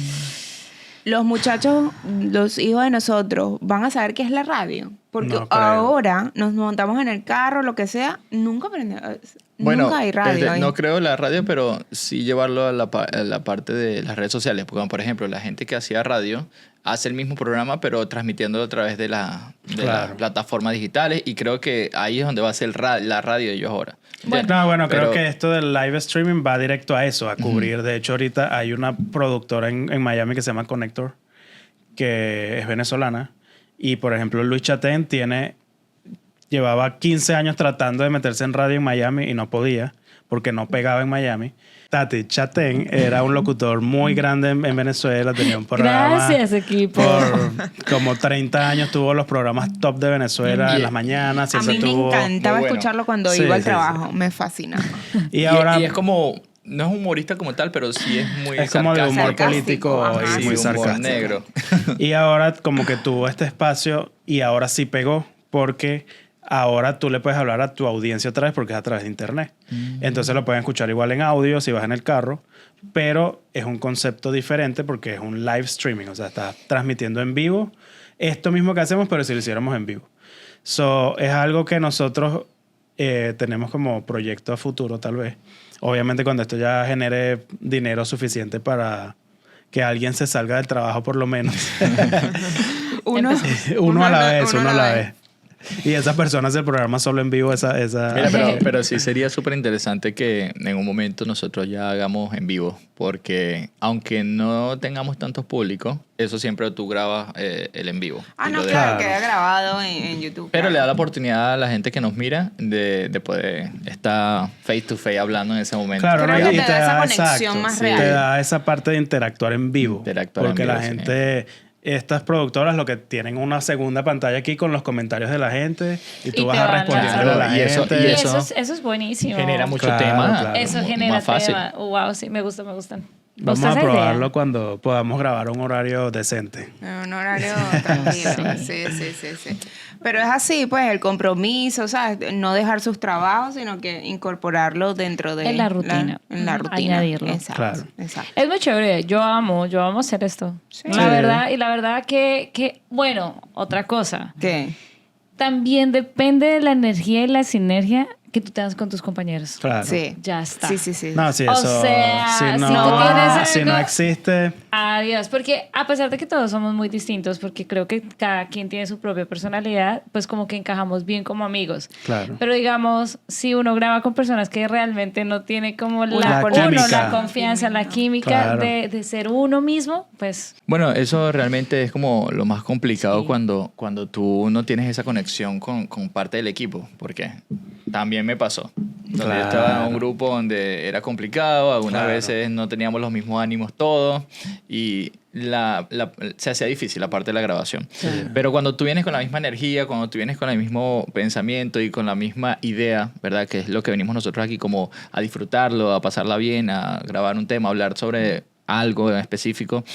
los muchachos, los hijos de nosotros, van a saber qué es la radio. Porque No creo. ahora nos montamos en el carro, lo que sea, nunca aprendemos. Bueno, Nunca hay radio. ahí. no creo la radio, pero sí llevarlo a la parte de las redes sociales. Porque, por ejemplo, la gente que hacía radio hace el mismo programa, pero transmitiéndolo a través de las Claro. plataformas digitales. Y creo que ahí es donde va a ser la radio de ellos ahora. Bueno, creo Pero- que esto del live streaming va directo a eso, a cubrir. De hecho, ahorita hay una productora en Miami que se llama Connector, que es venezolana. Y, por ejemplo, Luis Chatén llevaba 15 años tratando de meterse en radio en Miami y no podía, porque no pegaba en Miami. Tati Chatén era un locutor muy grande en Venezuela, tenía un programa... Gracias, equipo. Por como 30 años tuvo los programas top de Venezuela en las mañanas. A Siempre mí me tuvo... encantaba Muy bueno. escucharlo cuando Sí, iba al sí, trabajo. Me fascinaba. Y ahora... Y es como... No es humorista como tal, pero sí es muy Es como de sarcástico. humor político Ajá. y Sí, muy humor sarcástico. negro. Y ahora como que tuvo este espacio y ahora sí pegó porque ahora tú le puedes hablar a tu audiencia otra vez porque es a través de internet. Entonces lo pueden escuchar igual en audio si vas en el carro, pero es un concepto diferente porque es un live streaming, o sea, estás transmitiendo en vivo esto mismo que hacemos, pero si lo hiciéramos en vivo. So, es algo que nosotros tenemos como proyecto a futuro tal vez. Obviamente cuando esto ya genere dinero suficiente para que alguien se salga del trabajo por lo menos. Uno, uno a la vez, uno uno a la vez. Y esa persona hace el programa solo en vivo, esa... Mira, pero sí sería súper interesante que en un momento nosotros ya hagamos en vivo, porque aunque no tengamos tantos públicos, eso siempre tú grabas el en vivo. Ah, Y no, lo claro, Claro. queda grabado en YouTube. Pero claro. le da la oportunidad a la gente que nos mira de poder estar face to face hablando en ese momento. Claro, Creo ¿no? que Y te da esa conexión exacto, más sí, real. te da esa parte de interactuar en vivo. Interactuar en porque vivo, la sí. gente... Estas productoras lo que tienen una segunda pantalla aquí con los comentarios de la gente y tú Y vas te a van respondiendo a la lanzando. Y eso- gente. y Y eso eso es buenísimo. genera mucho Claro, tema. claro. Eso mu- genera más fácil. tema. Wow, sí, me gustan. Me Vamos gusta a esa probarlo idea. cuando podamos grabar un horario decente. En un horario tranquilo. Sí. Pero es así, pues, el compromiso, ¿sabes? No dejar sus trabajos, sino que incorporarlo dentro de... En la rutina. en la rutina. Añadirlo. Exacto. Claro. Exacto. Es muy chévere. Yo amo hacer esto. Sí. La verdad, y la verdad que, bueno, otra cosa. ¿Qué? También depende de la energía y la sinergia que tú tengas con tus compañeros. Claro. Sí. Ya está. Sí. No, sí, O eso... sea, si no, si tú tienes si no algo- existe... Adiós, porque a pesar de que todos somos muy distintos, porque creo que cada quien tiene su propia personalidad, pues como que encajamos bien como amigos. Claro. Pero digamos, si uno graba con personas que realmente no tiene como La la química. confianza, la química Claro. de ser uno mismo, pues Bueno, eso realmente es como lo más complicado Sí. cuando tú no tienes esa conexión con parte del equipo, porque también me pasó. Donde yo estaba en un Claro. grupo donde era complicado, algunas Claro. veces no teníamos los mismos ánimos todos y se hacía difícil la parte de la grabación. Pero cuando tú vienes con la misma energía, cuando tú vienes con el mismo pensamiento y con la misma idea, ¿verdad? Que es lo que venimos nosotros aquí como a disfrutarlo, a pasarla bien, a grabar un tema, a hablar sobre algo en específico.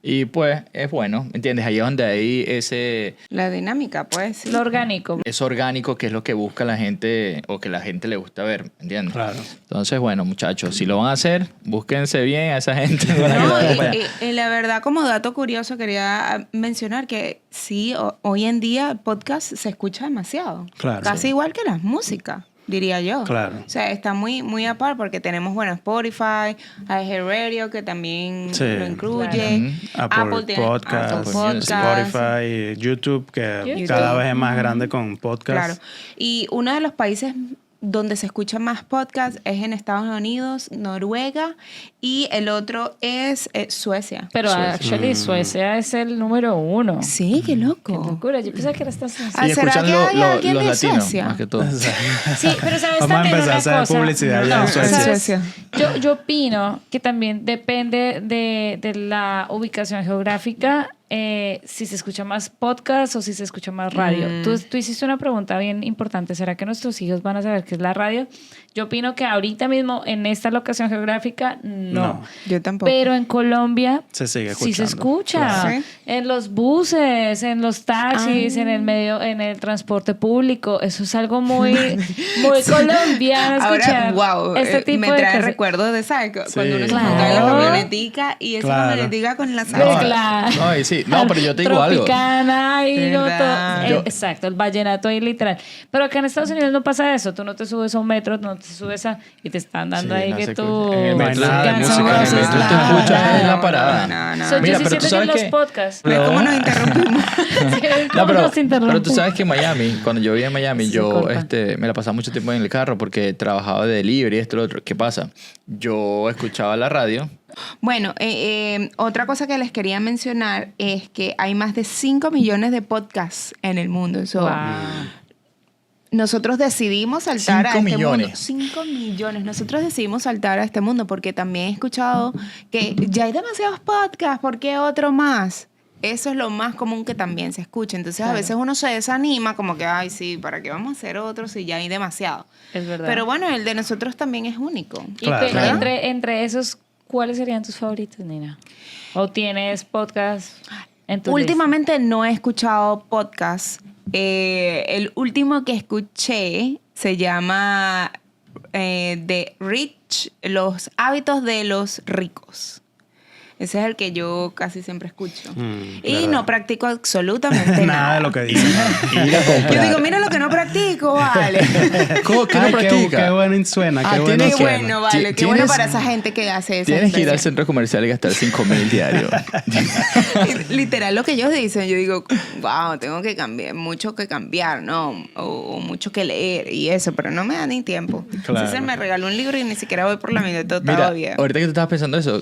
Y pues es bueno, ¿entiendes? Ahí es donde hay ese... La dinámica, pues. Sí. lo orgánico. Es orgánico, que es lo que busca la gente o que la gente le gusta ver, ¿entiendes? Claro. Entonces, bueno, muchachos, si lo van a hacer, búsquense bien a esa gente. para que lo No, hagan para allá. y la verdad, como dato curioso, quería mencionar que sí, hoy en día el podcast se escucha demasiado. Claro. Casi Sí. igual que la música, diría yo. Claro. O sea, está muy, muy a par porque tenemos, bueno, Spotify, iHeartRadio, que también Sí. lo incluye. Apple tiene Podcast, Apple Spotify, YouTube, que YouTube. cada vez es más grande con podcasts. Claro. Y uno de los países donde se escucha más podcast es en Estados Unidos, Noruega, y el otro es Suecia. Pero actually Suecia es el número 1. Sí, qué Qué loco. locura, yo pensaba que era Estados Unidos. Ah, Y ¿será escuchan que hay alguien los de latinos, Suecia? más que todo. Sí, pero sabes Vamos a también empezar una a hacer cosa. publicidad ya en Suecia. ¿sabes? Suecia. Yo opino que también depende de la ubicación geográfica, si se escucha más podcast o si se escucha más radio. Tú hiciste una pregunta bien importante. ¿Será que nuestros hijos van a saber qué es la radio? Yo opino que ahorita mismo en esta locación geográfica no. Yo tampoco. Pero en Colombia Se sigue sí se escuchando. escucha. Claro. Sí. En los buses, en los taxis, en el medio, en el transporte público. Eso es algo muy, muy colombiano escuchar. Ahora, wow, este tipo me de trae cosas. recuerdos de, ¿sabes? Cuando uno se Claro. montaba en la camionetica y esa Claro. camionetica con la Pues salsa. claro. No, y sí. No, pero yo te digo algo. Tropicana y no ¿Verdad? todo. Exacto, el vallenato ahí literal. Pero acá en Estados Unidos no pasa eso. Tú no te subes a un metro, no te subes a... Y te están dando Sí, ahí no que se tú... escucha. En el metro No hay nada de Guns N' música en el Roses, metro. Tú te claro. escuchas en la parada. No. So, yo Mira, sí pero tú siento que sabes los que- podcasts... ¿Ves cómo nos interrumpimos? No, pero, nos interrumpen? pero tú sabes que en Miami, cuando yo vivía en Miami, Se yo corta. me la pasaba mucho tiempo en el carro porque trabajaba de delivery, esto, lo otro. ¿Qué pasa? Yo escuchaba la radio. Bueno, otra cosa que les quería mencionar es que hay más de 5 millones de podcasts en el mundo. So, Wow. nosotros decidimos saltar 5 a este millones. mundo. 5 millones. Nosotros decidimos saltar a este mundo porque también he escuchado que ya hay demasiados podcasts, ¿por qué otro más? Eso es lo más común que también se escucha. Entonces, a veces uno se desanima como que, ay, sí, ¿para qué vamos a hacer otro si ya hay demasiado? Es verdad. Pero bueno, el de nosotros también es único. Y Claro. entre esos, ¿cuáles serían tus favoritos, Nina? ¿O tienes podcast en tu Últimamente no he escuchado podcast. El último que escuché se llama The Rich, los hábitos de los ricos. Ese es el que yo casi siempre escucho. Y verdad. no practico absolutamente Nada de lo que dicen. Ir a comprar. Yo digo, mira lo que no practico, vale. ¿Cómo que no Ay, practica? Qué bueno suena, Ah, qué bueno Qué tienes suena. bueno, vale. Qué bueno tienes- para esa gente que hace eso. Tienes que ir al centro comercial y gastar 5,000 diarios. Literal lo que ellos dicen, yo digo, wow, tengo que cambiar, mucho que cambiar, ¿no? O mucho que leer y eso, pero no me da ni tiempo. Claro. Entonces me regaló un libro y ni siquiera voy por la mitad Mira, todavía. ahorita que tú estabas pensando eso,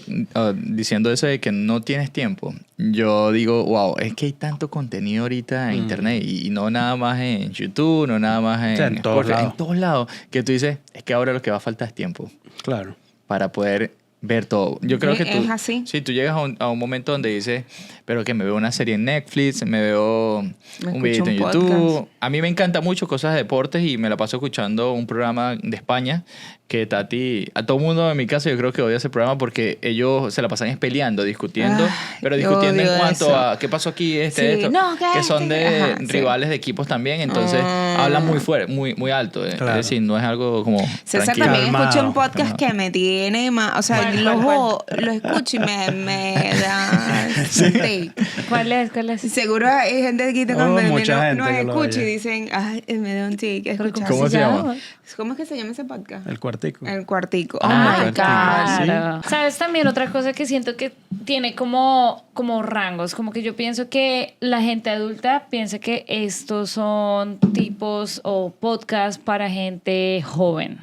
diciendo eso de que no tienes tiempo, yo digo, wow, es que hay tanto contenido ahorita en internet y no nada más en YouTube, no nada más O sea, en todos Spotify, lados. en todos lados, que tú dices, es que ahora lo que va a faltar es tiempo Claro. para poder ver todo. Yo creo que tú, Es así. sí, tú llegas a un momento donde dices, pero que me veo una serie en Netflix, me veo Me un video escucho en un YouTube. podcast. A mí me encanta mucho cosas de deportes y me la paso escuchando un programa de España que Tati, a todo mundo en mi casa yo creo que odia ese programa porque ellos se la pasan es peleando, discutiendo, Ay, pero yo discutiendo en odio cuanto eso. a qué pasó aquí, Sí, esto, no, que son de ajá, sí. rivales de equipos también, entonces hablan muy fuerte, muy alto, Claro. es decir, no es algo como César tranquilo. también escucha un Calmado, podcast que me tiene más, o sea, lo escucho y me da take. ¿Cuál es? ¿Cuál es? Seguro hay gente aquí que Oh, mucha gente nos que lo escucha y oye. dicen, ay, me da un tic. escuchar ¿Cómo eso. se llama? ¿Cómo es que se llama ese podcast? El cuartico. El Cuartico. Oh Ah, my Cuartico. God. Claro. ¿Sabes también otra cosa que siento que tiene como rangos? Como que yo pienso que la gente adulta piensa que estos son tipos o podcasts para gente joven.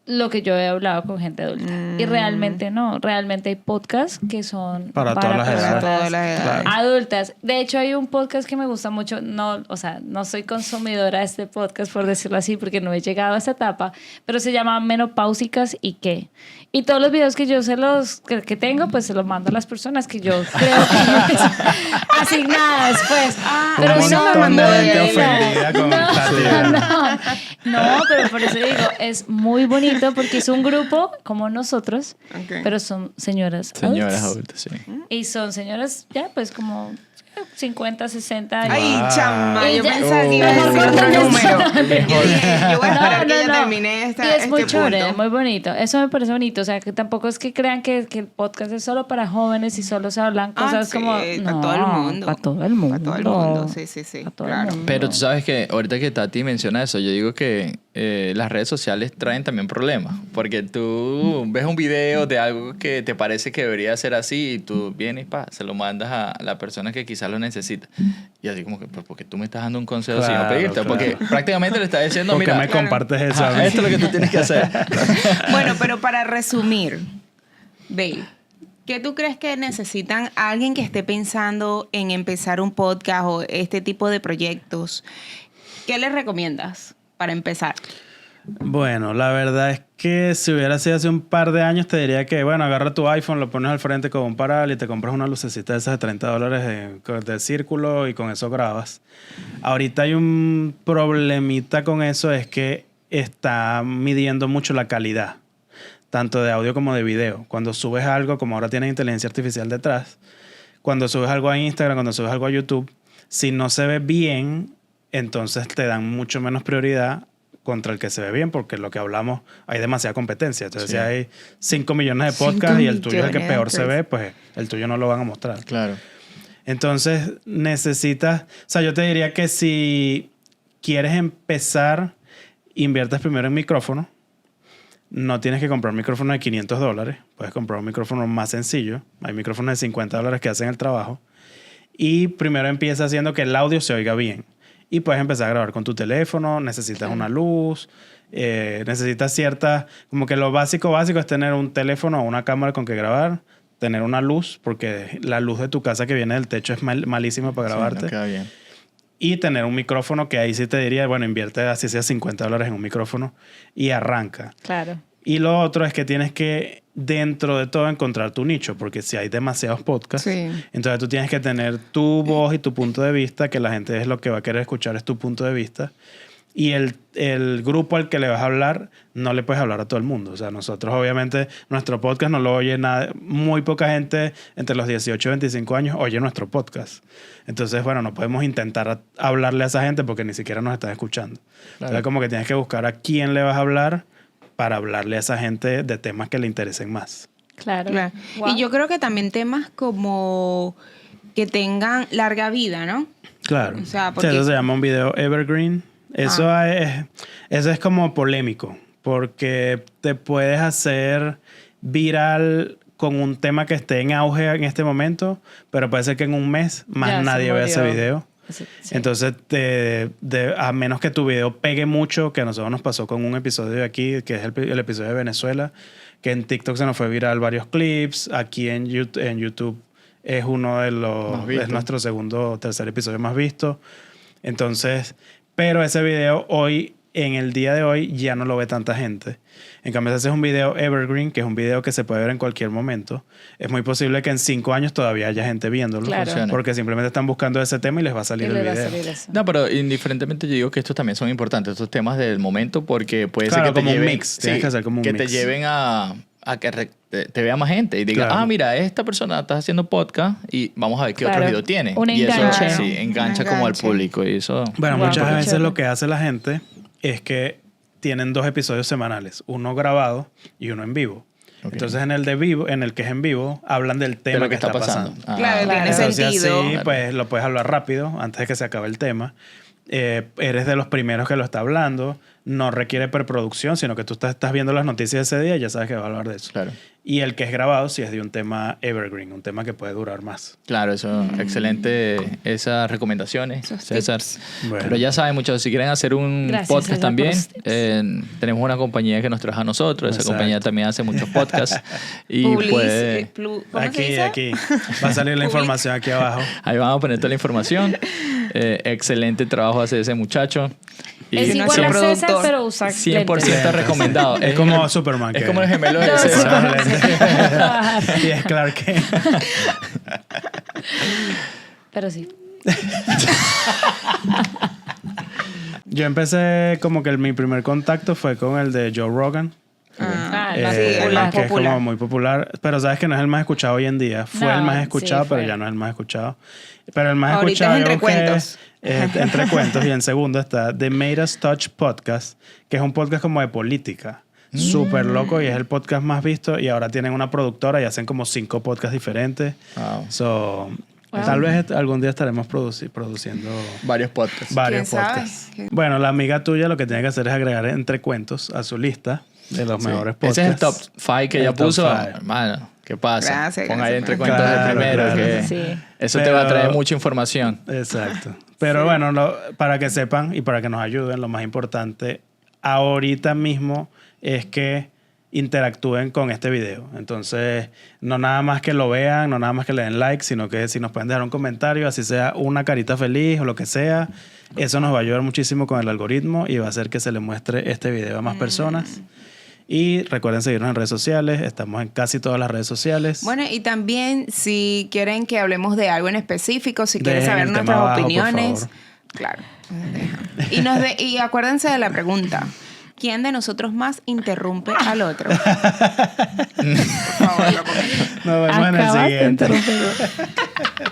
Lo que yo he hablado con gente adulta. Y realmente no. Realmente hay podcasts que son Para todas las personas edades. Para todas las edades. adultas. De hecho, hay un podcast que me gusta mucho. No, o sea, no soy consumidora de este podcast, por decirlo así, porque no he llegado a esa etapa, pero se llama Menopáusicas y qué. Y todos los videos que yo que tengo, pues se los mando a las personas que yo creo que asignadas, pues. Pero Un eso me montón de mandó gente Elena. ofendida con Tati. No, pero por eso digo, es muy bonito porque es un grupo como nosotros, Ok. pero son señoras Señoras adultas. adultas, sí. Y son señoras ya pues como 50, 60 años. Ay, Wow. chama, Y yo ya- pensaba que iba a Mejor decir otro corta número. esto. Yo dije, yo voy a esperar que ya no. termine esta, Y es muy este chévere, punto. muy bonito. Eso me parece bonito. O sea, que tampoco es que crean que el podcast es solo para jóvenes y solo se hablan cosas sí, como... para No, todo el mundo. Para todo el mundo. Para todo el mundo, sí, sí, sí, Para todo el claro. mundo. Pero tú sabes que ahorita que Tati menciona eso, yo digo que las redes sociales traen también problemas. Porque tú ves un video de algo que te parece que debería ser así y tú vienes y se lo mandas a la persona que quizás lo necesita. Y así como que, pues, porque tú me estás dando un consejo sin no pedirte. Claro. Porque prácticamente le estás diciendo, ¿Por qué mira, me compartes eso? a mí? esto es lo que tú tienes que hacer. Bueno, pero para resumir, Dave, ¿qué tú crees que necesitan alguien que esté pensando en empezar un podcast o este tipo de proyectos? ¿Qué les recomiendas para empezar? Bueno, la verdad es que si hubiera sido hace un par de años te diría que, bueno, agarra tu iPhone, lo pones al frente con un paral y te compras una lucecita de esas de $30 de círculo y con eso grabas. Ahorita hay un problemita con eso, es que está midiendo mucho la calidad, tanto de audio como de video. Cuando subes algo, como ahora tienes inteligencia artificial detrás, cuando subes algo a Instagram, cuando subes algo a YouTube, si no se ve bien, entonces te dan mucho menos prioridad contra el que se ve bien, porque lo que hablamos, hay demasiada competencia. Entonces, Sí. si hay 5 millones de podcasts y el tuyo es el que 5 peor millones, se ve, pues el tuyo no lo van a mostrar. Claro. Entonces, necesitas... O sea, yo te diría que si quieres empezar, inviertas primero en micrófono. No tienes que comprar un micrófono de $500. Puedes comprar un micrófono más sencillo. Hay micrófonos de $50 que hacen el trabajo. Y primero empieza haciendo que el audio se oiga bien. Y puedes empezar a grabar con tu teléfono. Necesitas una luz. Necesitas cierta... Como que lo básico es tener un teléfono o una cámara con que grabar. Tener una luz, porque la luz de tu casa que viene del techo es malísima para grabarte. Sí, no queda bien. Y tener un micrófono que ahí sí te diría, bueno, invierte así sea $50 en un micrófono y arranca. Claro. Y lo otro es que tienes que, dentro de todo, encontrar tu nicho, porque si hay demasiados podcasts, Sí. entonces tú tienes que tener tu voz y tu punto de vista, que la gente es lo que va a querer escuchar, es tu punto de vista. Y el grupo al que le vas a hablar, no le puedes hablar a todo el mundo. O sea, nosotros obviamente, nuestro podcast no lo oye nada, muy poca gente entre los 18 y 25 años oye nuestro podcast. Entonces, bueno, no podemos intentar hablarle a esa gente porque ni siquiera nos están escuchando. Entonces, como que tienes que buscar a quién le vas a hablar para hablarle a esa gente de temas que le interesen más. Claro. Claro. Wow. Y yo creo que también temas como que tengan larga vida, ¿no? Claro. O sea, Sí, porque- eso se llama un video evergreen. Eso es como polémico, porque te puedes hacer viral con un tema que esté en auge en este momento, pero puede ser que en un mes más Ya se nadie vea ese murió. video. Sí. Entonces, a menos que tu video pegue mucho, que a nosotros nos pasó con un episodio de aquí, que es el episodio de Venezuela, que en TikTok se nos fue viral varios clips, aquí en YouTube es uno de Más visto. es nuestro segundo o tercer episodio más visto. Entonces, pero ese video hoy, en el día de hoy, ya no lo ve tanta gente. En cambio, si haces un video evergreen, que es un video que se puede ver en cualquier momento, es muy posible que en 5 años todavía haya gente viéndolo. Claro. Porque simplemente están buscando ese tema y les va a Y salir el le va a video. salir eso. No, pero indiferentemente yo digo que estos también son importantes, estos temas del momento, porque puede Claro, ser que te como un lleven, mix, tienes que hacer como un que mix. te lleven a que te vea más gente y diga, Claro. mira, esta persona está haciendo podcast y vamos a ver qué Claro. otro video tiene. Un y enganche. eso sí, engancha Un como al enganche. público y eso. Bueno, Wow, muchas qué veces chévere. lo que hace la gente es que tienen 2 episodios semanales, uno grabado y uno en vivo. Ok. Entonces, en el de vivo, en el que es en vivo, hablan del tema lo que está pasando. pasando. Ah, Claro, tiene Entonces, sentido. así, Claro. pues, lo puedes hablar rápido antes de que se acabe el tema. Eres de los primeros que lo está hablando. No requiere preproducción, sino que tú estás viendo las noticias ese día y ya sabes que va a hablar de eso. Claro. Y el que es grabado sí es de un tema evergreen, un tema que puede durar más. Claro, eso, excelente esas recomendaciones, Esos César. Bueno. Pero ya saben, muchachos, si quieren hacer un Gracias, podcast César, también, por los tips. tenemos una compañía que nos trabaja a nosotros, esa Exacto. compañía también hace muchos podcasts y puede... ¿Cómo se Aquí, dice? aquí. Va a salir la información aquí abajo. Ahí vamos a poner toda la información. Excelente trabajo hace ese muchacho. Y Es no igual soy a César, productor. pero usa 100% lentes. recomendado. Es como Superman. Es que- como el gemelo de No, César. Superman. y es Clark Kent. Pero sí. Yo empecé como que mi primer contacto fue con el de Joe Rogan. Ah, sí, más el popular. más que es popular. como muy popular. Pero sabes que no es el más escuchado hoy en día. Fue No, el más sí, escuchado, pero fue. ya no es el más escuchado. Pero el más Ahorita escuchado es Entre yo creo que Cuentos. es Entre Cuentos. Y en segundo está The Made Us Touch Podcast, que es un podcast como de política. Súper loco y es el podcast más visto. Y ahora tienen una productora y hacen como 5 podcasts diferentes. Wow. So, Wow. Tal vez algún día estaremos produciendo Varios podcasts. varios ¿Quién sabe? podcasts. Bueno, la amiga tuya lo que tiene que hacer es agregar entre cuentos a su lista de los Sí. mejores podcasts. Ese es el top 5 que El ella top puso. five. Hermano, ¿qué pasa? Gracias, Pon ahí gracias. entre cuentos Claro, el primero. claro. Que Sí. eso te va a traer Pero- mucha información. Exacto. Pero bueno, para que sepan y para que nos ayuden, lo más importante ahorita mismo es que interactúen con este video. Entonces, no nada más que lo vean, no nada más que le den like, sino que si nos pueden dejar un comentario, así sea una carita feliz o lo que sea, eso nos va a ayudar muchísimo con el algoritmo y va a hacer que se le muestre este video a más personas. Y recuerden seguirnos en redes sociales, estamos en casi todas las redes sociales. Bueno, y también si quieren que hablemos de algo en específico, si quieren Dejen saber el tema nuestras abajo, por opiniones, favor. claro. Y acuérdense de la pregunta. ¿Quién de nosotros más interrumpe al otro? Por favor, lo comenten. Nos vemos en el Acabaste de siguiente. interrumpir.